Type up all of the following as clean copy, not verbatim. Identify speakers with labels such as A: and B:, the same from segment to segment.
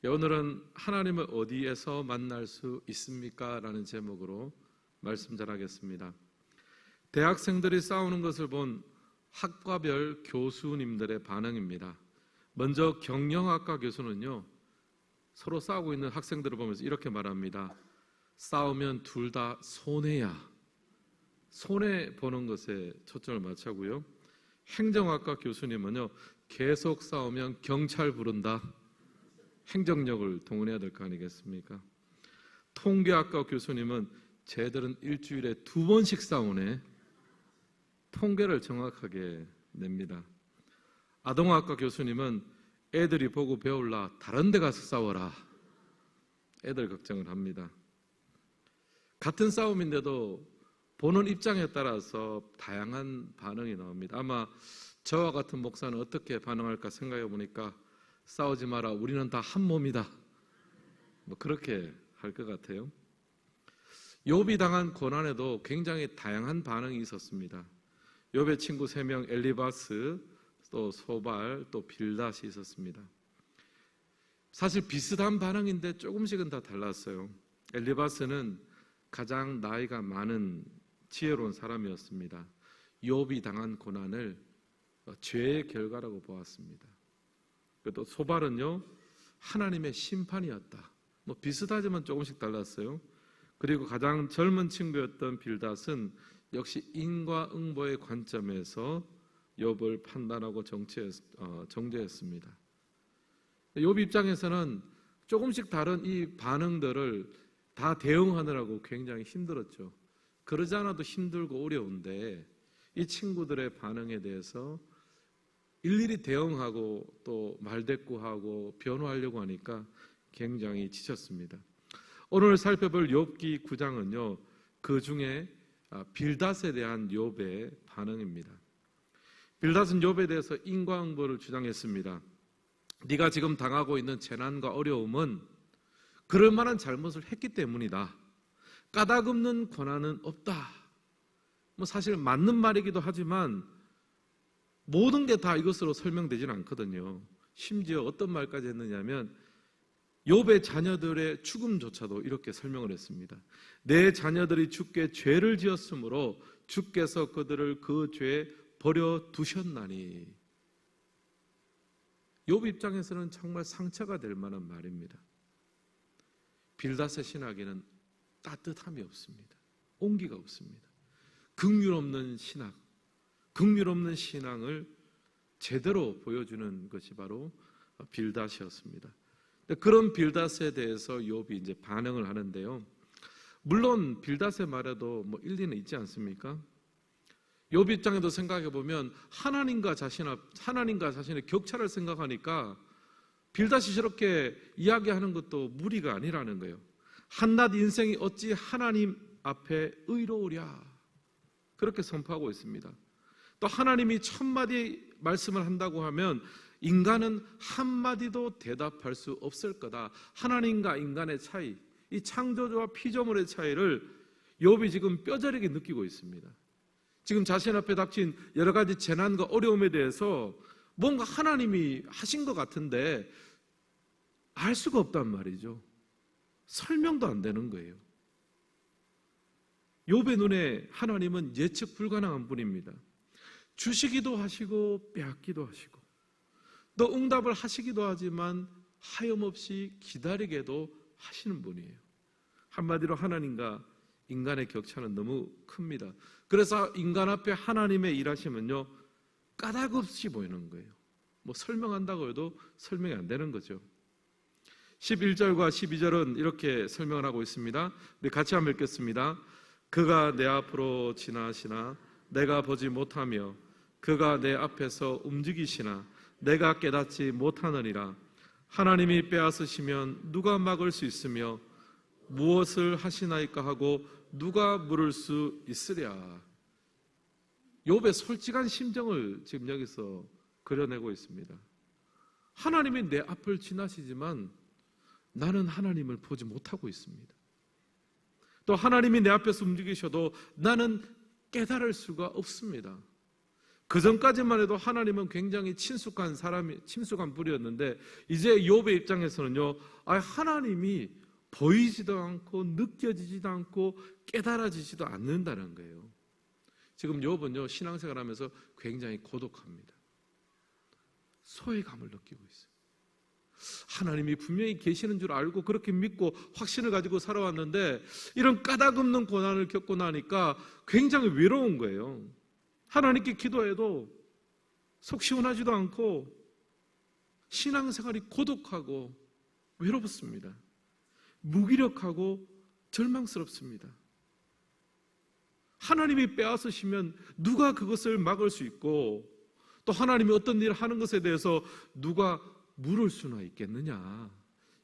A: 오늘은 하나님을 어디에서 만날 수 있습니까? 라는 제목으로 말씀 전하겠습니다. 대학생들이 싸우는 것을 본 학과별 교수님들의 반응입니다. 먼저 경영학과 교수는요, 서로 싸우고 있는 학생들을 보면서 이렇게 말합니다. 싸우면 둘 다 손해야. 손해 보는 것에 초점을 맞추고요. 행정학과 교수님은요, 계속 싸우면 경찰 부른다. 행정력을 동원해야 될 거 아니겠습니까? 통계학과 교수님은 쟤들은 일주일에 2번씩 싸우네. 통계를 정확하게 냅니다. 아동학과 교수님은 애들이 보고 배울라 다른 데 가서 싸워라. 애들 걱정을 합니다. 같은 싸움인데도 보는 입장에 따라서 다양한 반응이 나옵니다. 아마 저와 같은 목사는 어떻게 반응할까 생각해 보니까 싸우지 마라, 우리는 다 한 몸이다, 그렇게 할 것 같아요. 욥이 당한 고난에도 굉장히 다양한 반응이 있었습니다. 욥의 친구 3명 엘리바스, 또 소발, 또 빌닷이 있었습니다. 사실 비슷한 반응인데 조금씩은 다 달랐어요. 엘리바스는 가장 나이가 많은 지혜로운 사람이었습니다. 욥이 당한 고난을 죄의 결과라고 보았습니다. 또 소발은요, 하나님의 심판이었다. 비슷하지만 조금씩 달랐어요. 그리고 가장 젊은 친구였던 빌닷은 역시 인과응보의 관점에서 욥을 판단하고 정죄했습니다. 욥 입장에서는 조금씩 다른 이 반응들을 다 대응하느라고 굉장히 힘들었죠. 그러지 않아도 힘들고 어려운데 이 친구들의 반응에 대해서 일일이 대응하고 또 말대꾸하고 변호하려고 하니까 굉장히 지쳤습니다. 오늘 살펴볼 욥기 9장은요, 그 중에 빌닷에 대한 욥의 반응입니다. 빌닷은 욥에 대해서 인과응보를 주장했습니다. 네가 지금 당하고 있는 재난과 어려움은 그럴 만한 잘못을 했기 때문이다. 까닭없는 고난은 없다. 사실 맞는 말이기도 하지만 모든 게 다 이것으로 설명되지는 않거든요. 심지어 어떤 말까지 했느냐면 욥의 자녀들의 죽음조차도 이렇게 설명을 했습니다. 내 자녀들이 주께 죄를 지었으므로 주께서 그들을 그 죄에 버려두셨나니. 욥 입장에서는 정말 상처가 될 만한 말입니다. 빌닷의 신학에는 따뜻함이 없습니다. 온기가 없습니다. 긍휼 없는 신학, 긍휼 없는 신앙을 제대로 보여주는 것이 바로 빌닷이었습니다. 그런 빌닷에 대해서 욥이 이제 반응을 하는데요. 물론 빌닷의 말에도 일리는 있지 않습니까? 욥 입장에도 생각해 보면 하나님과 자신의 격차를 생각하니까 빌닷이 저렇게 이야기하는 것도 무리가 아니라는 거예요. 한낱 인생이 어찌 하나님 앞에 의로우랴, 그렇게 선포하고 있습니다. 또 하나님이 1000마디 말씀을 한다고 하면 인간은 한마디도 대답할 수 없을 거다. 하나님과 인간의 차이, 이 창조주와 피조물의 차이를 욥이 지금 뼈저리게 느끼고 있습니다. 지금 자신 앞에 닥친 여러 가지 재난과 어려움에 대해서 뭔가 하나님이 하신 것 같은데 알 수가 없단 말이죠. 설명도 안 되는 거예요. 욥의 눈에 하나님은 예측 불가능한 분입니다. 주시기도 하시고 빼앗기도 하시고 또 응답을 하시기도 하지만 하염없이 기다리게도 하시는 분이에요. 한마디로 하나님과 인간의 격차는 너무 큽니다. 그래서 인간 앞에 하나님의 일하심은요, 까닭없이 보이는 거예요. 설명한다고 해도 설명이 안 되는 거죠. 11절과 12절은 이렇게 설명을 하고 있습니다. 우리 같이 한번 읽겠습니다. 그가 내 앞으로 지나시나 내가 보지 못하며 그가 내 앞에서 움직이시나 내가 깨닫지 못하느니라. 하나님이 빼앗으시면 누가 막을 수 있으며 무엇을 하시나이까 하고 누가 물을 수 있으랴. 욥의 솔직한 심정을 지금 여기서 그려내고 있습니다. 하나님이 내 앞을 지나시지만 나는 하나님을 보지 못하고 있습니다. 또 하나님이 내 앞에서 움직이셔도 나는 깨달을 수가 없습니다. 그 전까지만 해도 하나님은 굉장히 친숙한 분이었는데 이제 욥의 입장에서는요, 하나님이 보이지도 않고 느껴지지도 않고 깨달아지지도 않는다는 거예요. 지금 욥은요, 신앙생활하면서 굉장히 고독합니다. 소외감을 느끼고 있어요. 하나님이 분명히 계시는 줄 알고 그렇게 믿고 확신을 가지고 살아왔는데 이런 까닭없는 고난을 겪고 나니까 굉장히 외로운 거예요. 하나님께 기도해도 속 시원하지도 않고 신앙생활이 고독하고 외롭습니다. 무기력하고 절망스럽습니다. 하나님이 빼앗으시면 누가 그것을 막을 수 있고 또 하나님이 어떤 일을 하는 것에 대해서 누가 물을 수나 있겠느냐.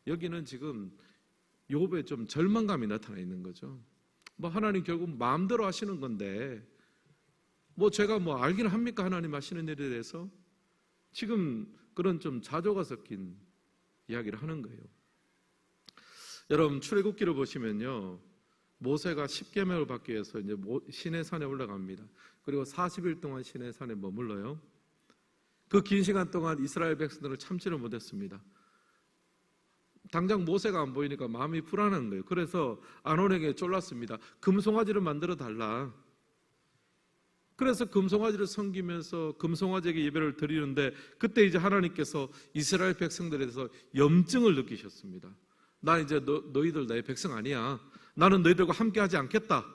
A: 여기는 지금 욥에 좀 절망감이 나타나 있는 거죠. 하나님 결국 마음대로 하시는 건데 제가 알기는 합니까? 하나님 하시는 일에 대해서? 지금 그런 좀 자조가 섞인 이야기를 하는 거예요. 여러분, 출애굽기를 보시면요, 모세가 10계명을 받기 위해서 이제 시내산에 올라갑니다. 그리고 40일 동안 시내산에 머물러요. 그 긴 시간 동안 이스라엘 백성들을 참지를 못했습니다. 당장 모세가 안 보이니까 마음이 불안한 거예요. 그래서 아론에게 쫄랐습니다. 금송아지를 만들어 달라. 그래서 금송아지를 섬기면서 금송아지에게 예배를 드리는데 그때 이제 하나님께서 이스라엘 백성들에 대해서 염증을 느끼셨습니다. 나 이제 너희들 나의 백성 아니야. 나는 너희들과 함께 하지 않겠다.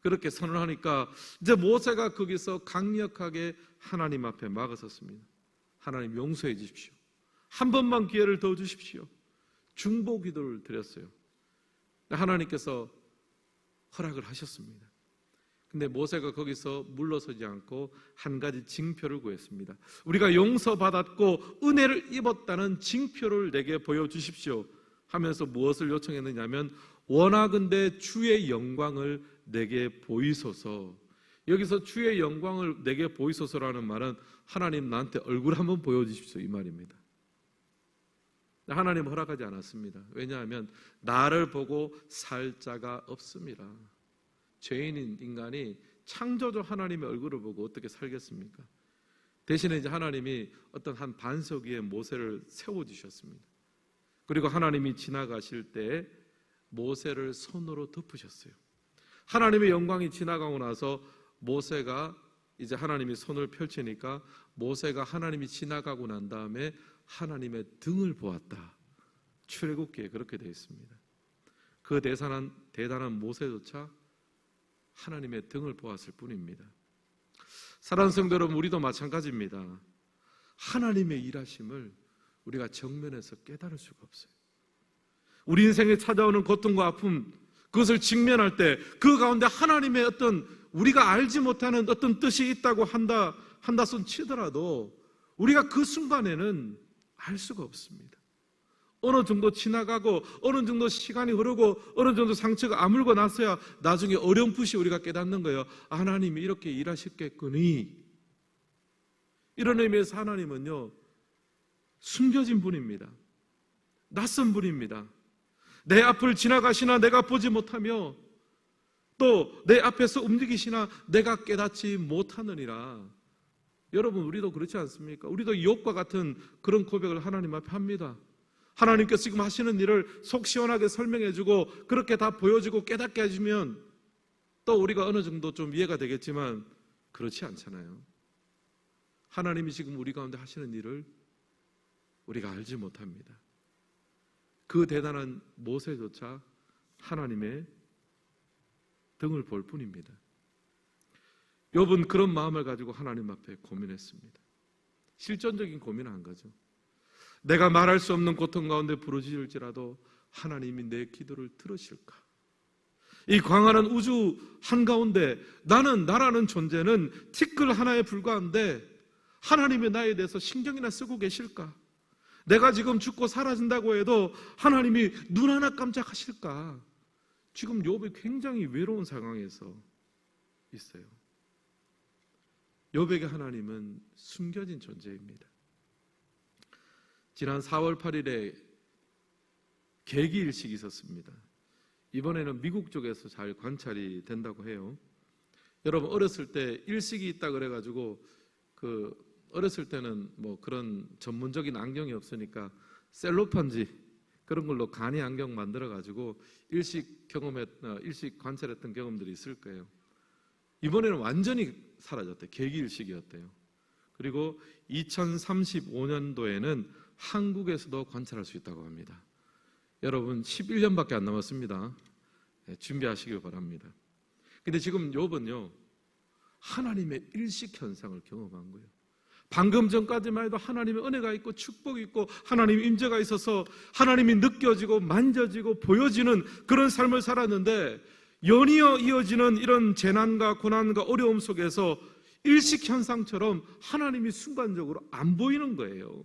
A: 그렇게 선언하니까 이제 모세가 거기서 강력하게 하나님 앞에 막아섰습니다. 하나님 용서해 주십시오. 한 번만 기회를 더 주십시오. 중보 기도를 드렸어요. 하나님께서 허락을 하셨습니다. 근데 모세가 거기서 물러서지 않고 한 가지 징표를 구했습니다. 우리가 용서받았고 은혜를 입었다는 징표를 내게 보여주십시오 하면서 무엇을 요청했느냐면 원하건대 주의 영광을 내게 보이소서. 여기서 주의 영광을 내게 보이소서라는 말은 하나님 나한테 얼굴 한번 보여주십시오 이 말입니다. 하나님 허락하지 않았습니다. 왜냐하면 나를 보고 살 자가 없습니다. 죄인인 인간이 창조주 하나님의 얼굴을 보고 어떻게 살겠습니까? 대신에 이제 하나님이 어떤 한 반석 위에 모세를 세워주셨습니다. 그리고 하나님이 지나가실 때 모세를 손으로 덮으셨어요. 하나님의 영광이 지나가고 나서 모세가 이제 하나님이 손을 펼치니까 모세가 하나님이 지나가고 난 다음에 하나님의 등을 보았다. 출애굽기에 그렇게 되어 있습니다. 그 대단한 모세조차 하나님의 등을 보았을 뿐입니다. 사랑하는 성도 여러분, 우리도 마찬가지입니다. 하나님의 일하심을 우리가 정면에서 깨달을 수가 없어요. 우리 인생에 찾아오는 고통과 아픔, 그것을 직면할 때 그 가운데 하나님의 어떤 우리가 알지 못하는 어떤 뜻이 있다고 한다 손 치더라도 우리가 그 순간에는 알 수가 없습니다. 어느 정도 지나가고 어느 정도 시간이 흐르고 어느 정도 상처가 아물고 나서야 나중에 어렴풋이 우리가 깨닫는 거예요. 하나님이 이렇게 일하셨겠거니. 이런 의미에서 하나님은요, 숨겨진 분입니다. 낯선 분입니다. 내 앞을 지나가시나 내가 보지 못하며 또 내 앞에서 움직이시나 내가 깨닫지 못하느니라. 여러분, 우리도 그렇지 않습니까? 우리도 욥과 같은 그런 고백을 하나님 앞에 합니다. 하나님께서 지금 하시는 일을 속 시원하게 설명해주고 그렇게 다 보여주고 깨닫게 해주면 또 우리가 어느 정도 좀 이해가 되겠지만 그렇지 않잖아요. 하나님이 지금 우리 가운데 하시는 일을 우리가 알지 못합니다. 그 대단한 모세조차 하나님의 등을 볼 뿐입니다. 욥은 그런 마음을 가지고 하나님 앞에 고민했습니다. 실존적인 고민을 한 거죠. 내가 말할 수 없는 고통 가운데 부르짖을지라도 하나님이 내 기도를 들으실까? 이 광활한 우주 한가운데 나라는 존재는 티끌 하나에 불과한데 하나님이 나에 대해서 신경이나 쓰고 계실까? 내가 지금 죽고 사라진다고 해도 하나님이 눈 하나 깜짝하실까? 지금 욥이 굉장히 외로운 상황에서 있어요. 욥에게 하나님은 숨겨진 존재입니다. 지난 4월 8일에 계기일식이 있었습니다. 이번에는 미국 쪽에서 잘 관찰이 된다고 해요. 여러분, 어렸을 때 일식이 있다 그래가지고 어렸을 때는 뭐 그런 전문적인 안경이 없으니까 셀로판지 그런 걸로 간이 안경 만들어 가지고 일식 관찰했던 경험들이 있을 거예요. 이번에는 완전히 사라졌대요. 계기일식이었대요. 그리고 2035년도에는 한국에서도 관찰할 수 있다고 합니다. 여러분 11년밖에 안 남았습니다. 준비하시길 바랍니다. 근데 지금 욥은요, 하나님의 일식 현상을 경험한 거예요. 방금 전까지만 해도 하나님의 은혜가 있고 축복이 있고 하나님의 임재가 있어서 하나님이 느껴지고 만져지고 보여지는 그런 삶을 살았는데, 연이어 이어지는 이런 재난과 고난과 어려움 속에서 일식 현상처럼 하나님이 순간적으로 안 보이는 거예요.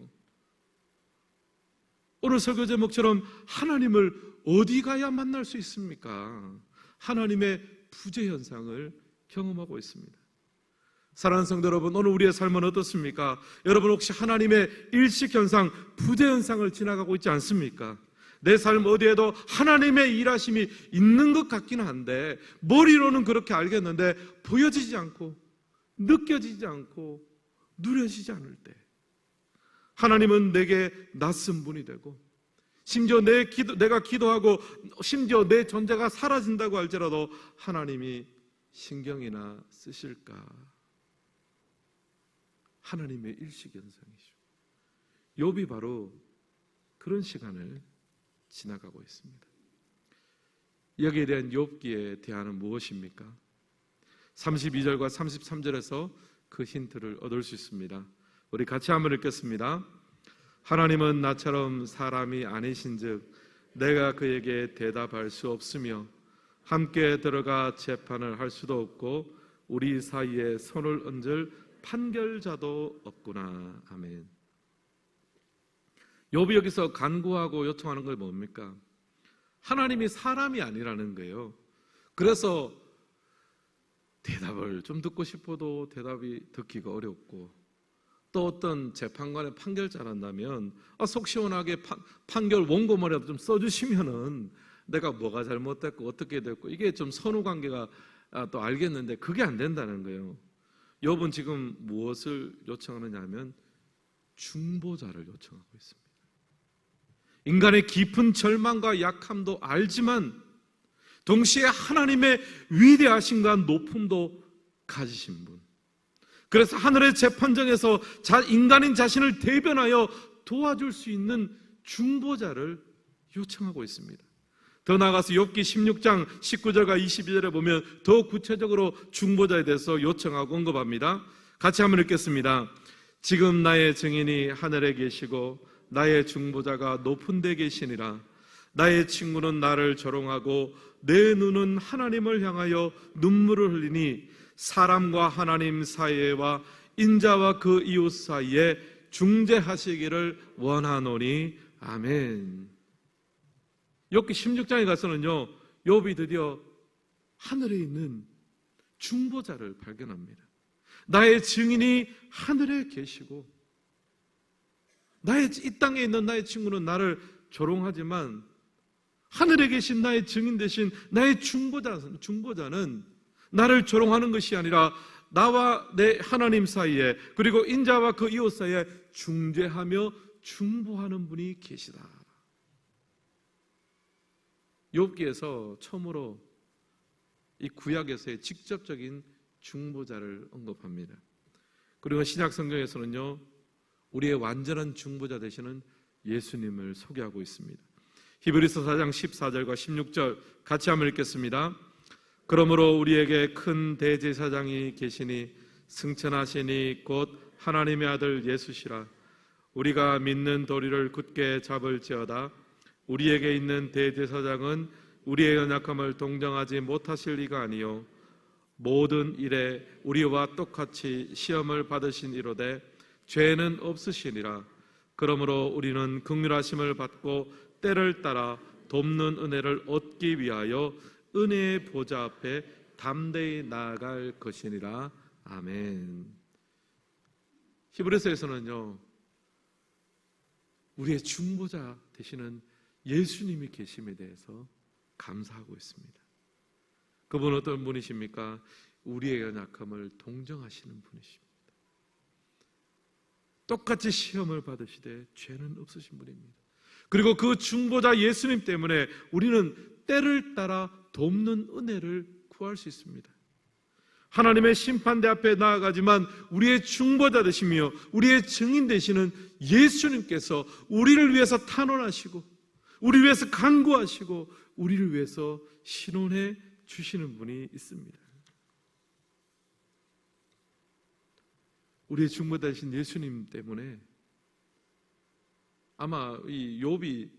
A: 오늘 설교 제목처럼 하나님을 어디 가야 만날 수 있습니까? 하나님의 부재 현상을 경험하고 있습니다. 사랑하는 성도 여러분, 오늘 우리의 삶은 어떻습니까? 여러분 혹시 하나님의 일식 현상, 부재 현상을 지나가고 있지 않습니까? 내 삶 어디에도 하나님의 일하심이 있는 것 같기는 한데, 머리로는 그렇게 알겠는데 보여지지 않고 느껴지지 않고 누려지지 않을 때, 하나님은 내게 낯선 분이 되고, 심지어 내가 기도하고 심지어 내 존재가 사라진다고 할지라도 하나님이 신경이나 쓰실까? 하나님의 일식현상이죠. 욥이 바로 그런 시간을 지나가고 있습니다. 여기에 대한 욥기의 대안은 무엇입니까? 32절과 33절에서 그 힌트를 얻을 수 있습니다. 우리 같이 한번 읽겠습니다. 하나님은 나처럼 사람이 아니신즉 내가 그에게 대답할 수 없으며 함께 들어가 재판을 할 수도 없고 우리 사이에 손을 얹을 판결자도 없구나. 아멘. 욥이 여기서 간구하고 요청하는 건 뭡니까? 하나님이 사람이 아니라는 거예요. 그래서 대답을 좀 듣고 싶어도 대답이 듣기가 어렵고, 또 어떤 재판관의 판결자란다면 속 시원하게 판결 원고만이라도 좀 써주시면은 내가 뭐가 잘못됐고 어떻게 됐고 이게 좀 선후 관계가 또 알겠는데 그게 안 된다는 거예요. 욥은 지금 무엇을 요청하느냐 하면 중보자를 요청하고 있습니다. 인간의 깊은 절망과 약함도 알지만 동시에 하나님의 위대하심과 높음도 가지신 분, 그래서 하늘의 재판정에서 인간인 자신을 대변하여 도와줄 수 있는 중보자를 요청하고 있습니다. 더 나아가서 욥기 16장 19절과 22절에 보면 더 구체적으로 중보자에 대해서 요청하고 언급합니다. 같이 한번 읽겠습니다. 지금 나의 증인이 하늘에 계시고 나의 중보자가 높은 데 계시니라. 나의 친구는 나를 조롱하고 내 눈은 하나님을 향하여 눈물을 흘리니 사람과 하나님 사이와 인자와 그 이웃 사이에 중재하시기를 원하노니. 아멘. 욥기 16장에 가서는요, 욥이 드디어 하늘에 있는 중보자를 발견합니다. 나의 증인이 하늘에 계시고 이 땅에 있는 나의 친구는 나를 조롱하지만 하늘에 계신 나의 증인 대신 나의 중보자는 나를 조롱하는 것이 아니라 나와 내 하나님 사이에, 그리고 인자와 그 이웃 사이에 중재하며 중보하는 분이 계시다. 욥기에서 처음으로 이 구약에서의 직접적인 중보자를 언급합니다. 그리고 신약 성경에서는요, 우리의 완전한 중보자 되시는 예수님을 소개하고 있습니다. 히브리서 4장 14절과 16절 같이 한번 읽겠습니다. 그러므로 우리에게 큰 대제사장이 계시니 승천하시니 곧 하나님의 아들 예수시라. 우리가 믿는 도리를 굳게 잡을지어다. 우리에게 있는 대제사장은 우리의 연약함을 동정하지 못하실 리가 아니요 모든 일에 우리와 똑같이 시험을 받으신 이로되 죄는 없으시니라. 그러므로 우리는 긍휼하심을 받고 때를 따라 돕는 은혜를 얻기 위하여 은혜의 보좌 앞에 담대히 나아갈 것이니라. 아멘. 히브리서에서는요, 우리의 중보자 되시는 예수님이 계심에 대해서 감사하고 있습니다. 그분은 어떤 분이십니까? 우리의 연약함을 동정하시는 분이십니다. 똑같이 시험을 받으시되 죄는 없으신 분입니다. 그리고 그 중보자 예수님 때문에 우리는 때를 따라 돕는 은혜를 구할 수 있습니다. 하나님의 심판대 앞에 나아가지만 우리의 중보자 되시며 우리의 증인 되시는 예수님께서 우리를 위해서 탄원하시고 우리를 위해서 간구하시고 우리를 위해서 신원해 주시는 분이 있습니다. 우리의 중보자 되신 예수님 때문에 아마 이 욥이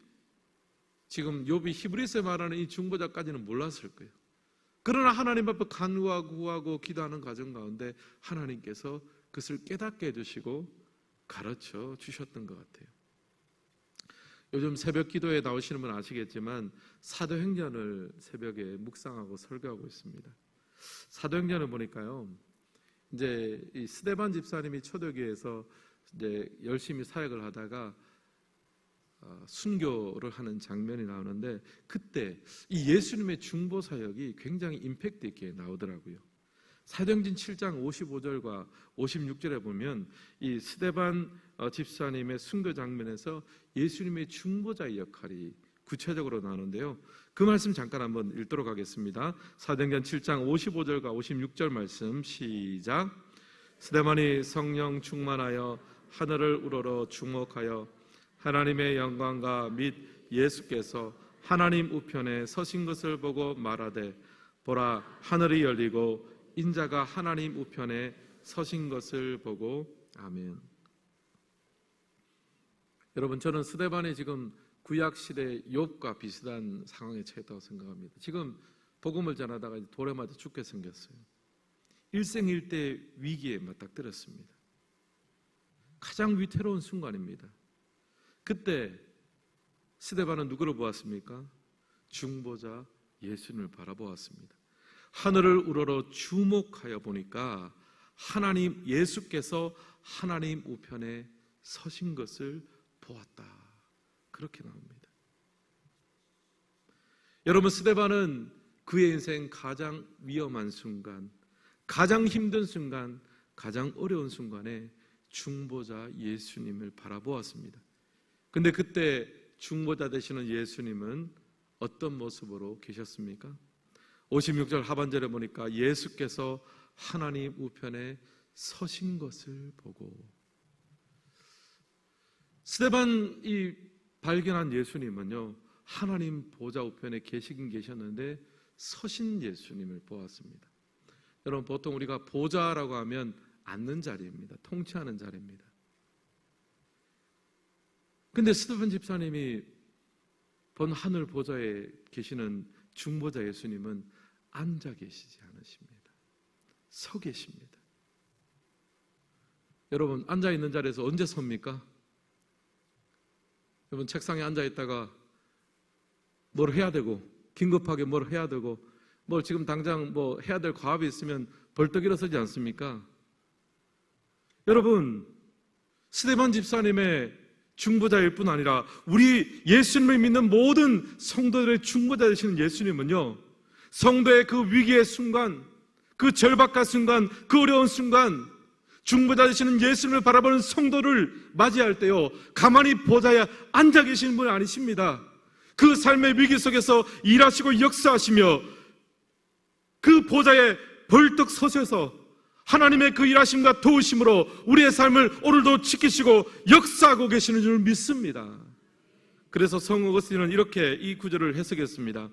A: 지금 욥이 히브리서에 말하는 이 중보자까지는 몰랐을 거예요. 그러나 하나님 앞에 간구하고 구하고 기도하는 과정 가운데 하나님께서 그것을 깨닫게 해주시고 가르쳐 주셨던 것 같아요. 요즘 새벽 기도에 나오시는 분 아시겠지만 사도행전을 새벽에 묵상하고 설교하고 있습니다. 사도행전을 보니까요, 이제 이 스데반 집사님이 초대교회에서 이제 열심히 사역을 하다가 순교를 하는 장면이 나오는데 그때 이 예수님의 중보 사역이 굉장히 임팩트 있게 나오더라고요. 사도행전 7장 55절과 56절에 보면 이 스데반 집사님의 순교 장면에서 예수님의 중보자의 역할이 구체적으로 나오는데요. 그 말씀 잠깐 한번 읽도록 하겠습니다. 사도행전 7장 55절과 56절 말씀 시작. 스데반이 성령 충만하여 하늘을 우러러 주목하여 하나님의 영광과 및 예수께서 하나님 우편에 서신 것을 보고 말하되 보라 하늘이 열리고 인자가 하나님 우편에 서신 것을 보고 아멘. 여러분, 저는 스데반이 지금 구약시대 욥과 비슷한 상황에 처했다고 생각합니다. 지금 복음을 전하다가 돌에 맞아 죽게 생겼어요. 일생일대 위기에 맞닥뜨렸습니다. 가장 위태로운 순간입니다. 그때 스데반은 누구를 보았습니까? 중보자 예수님을 바라보았습니다. 하늘을 우러러 주목하여 보니까 하나님 예수께서 하나님 우편에 서신 것을 보았다. 그렇게 나옵니다. 여러분, 스데반은 그의 인생 가장 위험한 순간, 가장 힘든 순간, 가장 어려운 순간에 중보자 예수님을 바라보았습니다. 근데 그때 중보자 되시는 예수님은 어떤 모습으로 계셨습니까? 56절 하반절에 보니까 예수께서 하나님 우편에 서신 것을 보고, 스데반이 발견한 예수님은요, 하나님 보좌 우편에 계시긴 계셨는데 서신 예수님을 보았습니다. 여러분, 보통 우리가 보좌라고 하면 앉는 자리입니다. 통치하는 자리입니다. 근데 스데반 집사님이 본 하늘 보좌에 계시는 중보자 예수님은 앉아 계시지 않으십니다. 서 계십니다. 여러분, 앉아 있는 자리에서 언제 섭니까? 여러분, 책상에 앉아 있다가 뭘 해야 되고, 긴급하게 뭘 해야 되고, 뭘 지금 당장 뭐 해야 될 과업이 있으면 벌떡 일어서지 않습니까? 여러분, 스데반 집사님의 중보자일 뿐 아니라 우리 예수님을 믿는 모든 성도들의 중보자 되시는 예수님은요, 성도의 그 위기의 순간, 그 절박한 순간, 그 어려운 순간, 중보자 되시는 예수님을 바라보는 성도를 맞이할 때요, 가만히 보좌에 앉아 계시는 분이 아니십니다. 그 삶의 위기 속에서 일하시고 역사하시며 그 보좌에 벌떡 서셔서 하나님의 그 일하심과 도우심으로 우리의 삶을 오늘도 지키시고 역사하고 계시는 줄 믿습니다. 그래서 성 어거스틴은 이렇게 이 구절을 해석했습니다.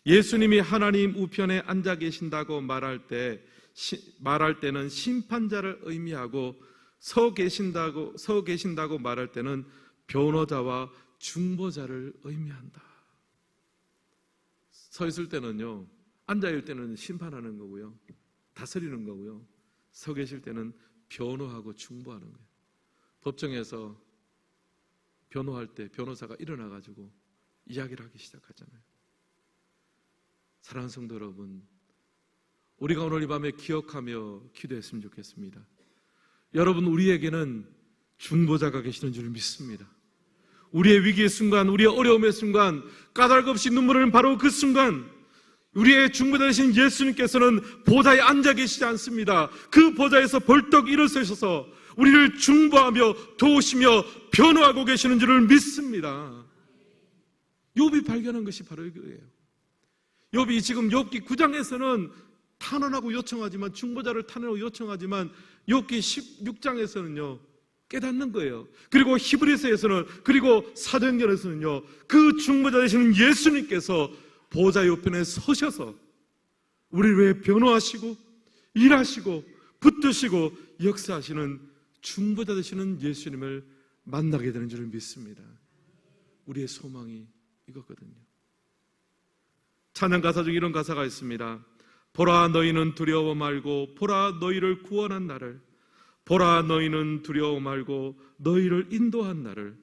A: 예수님이 하나님 우편에 앉아 계신다고 말할 때는 심판자를 의미하고 서 계신다고 말할 때는 변호자와 중보자를 의미한다. 서 있을 때는요, 앉아 있을 때는 심판하는 거고요, 다스리는 거고요, 서 계실 때는 변호하고 중보하는 거예요. 법정에서 변호할 때 변호사가 일어나가지고 이야기를 하기 시작하잖아요. 사랑하는 성도 여러분, 우리가 오늘 이 밤에 기억하며 기도했으면 좋겠습니다. 여러분, 우리에게는 중보자가 계시는 줄 믿습니다. 우리의 위기의 순간, 우리의 어려움의 순간, 까닭 없이 눈물 흘리는 바로 그 순간, 우리의 중보자 되신 예수님께서는 보좌에 앉아 계시지 않습니다. 그 보좌에서 벌떡 일어서셔서 우리를 중보하며 도우시며 변호하고 계시는 줄을 믿습니다. 욥이 발견한 것이 바로 이거예요. 욥이 지금 욥기 9장에서는 탄원하고 요청하지만, 중보자를 탄원하고 요청하지만, 욥기 16장에서는요 깨닫는 거예요. 그리고 히브리서에서는, 그리고 사도행전에서는요 그 중보자 되시는 예수님께서 보좌 옆편에 서셔서 우리를 위해 변호하시고 일하시고 붙드시고 역사하시는 중보자 되시는 예수님을 만나게 되는 줄을 믿습니다. 우리의 소망이 이거거든요. 찬양 가사 중에 이런 가사가 있습니다. 보라 너희는 두려워 말고 보라 너희를 구원한 나를, 보라 너희는 두려워 말고 너희를 인도한 나를,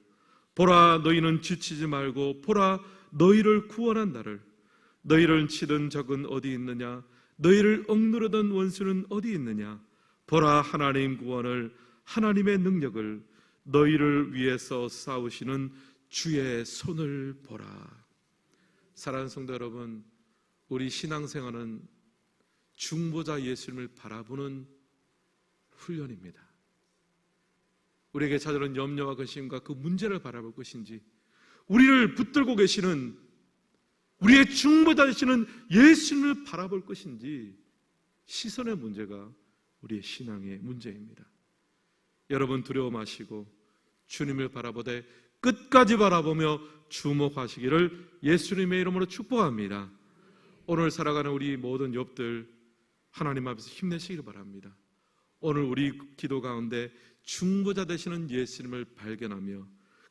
A: 보라 너희는 지치지 말고 보라 너희를 구원한 나를, 너희를 치던 적은 어디 있느냐, 너희를 억누르던 원수는 어디 있느냐, 보라 하나님 구원을, 하나님의 능력을, 너희를 위해서 싸우시는 주의 손을 보라. 사랑하는 성도 여러분, 우리 신앙생활은 중보자 예수님을 바라보는 훈련입니다. 우리에게 찾아오는 염려와 근심과 그 문제를 바라볼 것인지, 우리를 붙들고 계시는 우리의 중보자 되시는 예수님을 바라볼 것인지, 시선의 문제가 우리의 신앙의 문제입니다. 여러분 두려워 마시고 주님을 바라보되 끝까지 바라보며 주목하시기를 예수님의 이름으로 축복합니다. 오늘 살아가는 우리 모든 욥들 하나님 앞에서 힘내시기를 바랍니다. 오늘 우리 기도 가운데 중보자 되시는 예수님을 발견하며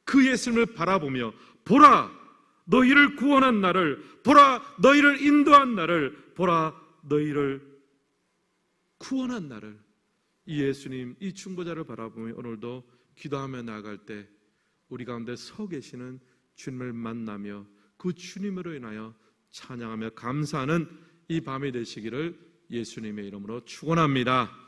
A: 그 예수님을 바라보며 보라 너희를 구원한 나를, 보라 너희를 인도한 나를, 보라 너희를 구원한 나를, 이 예수님, 이 중보자를 바라보며 오늘도 기도하며 나아갈 때 우리 가운데 서 계시는 주님을 만나며 그 주님으로 인하여 찬양하며 감사하는 이 밤이 되시기를 예수님의 이름으로 축원합니다.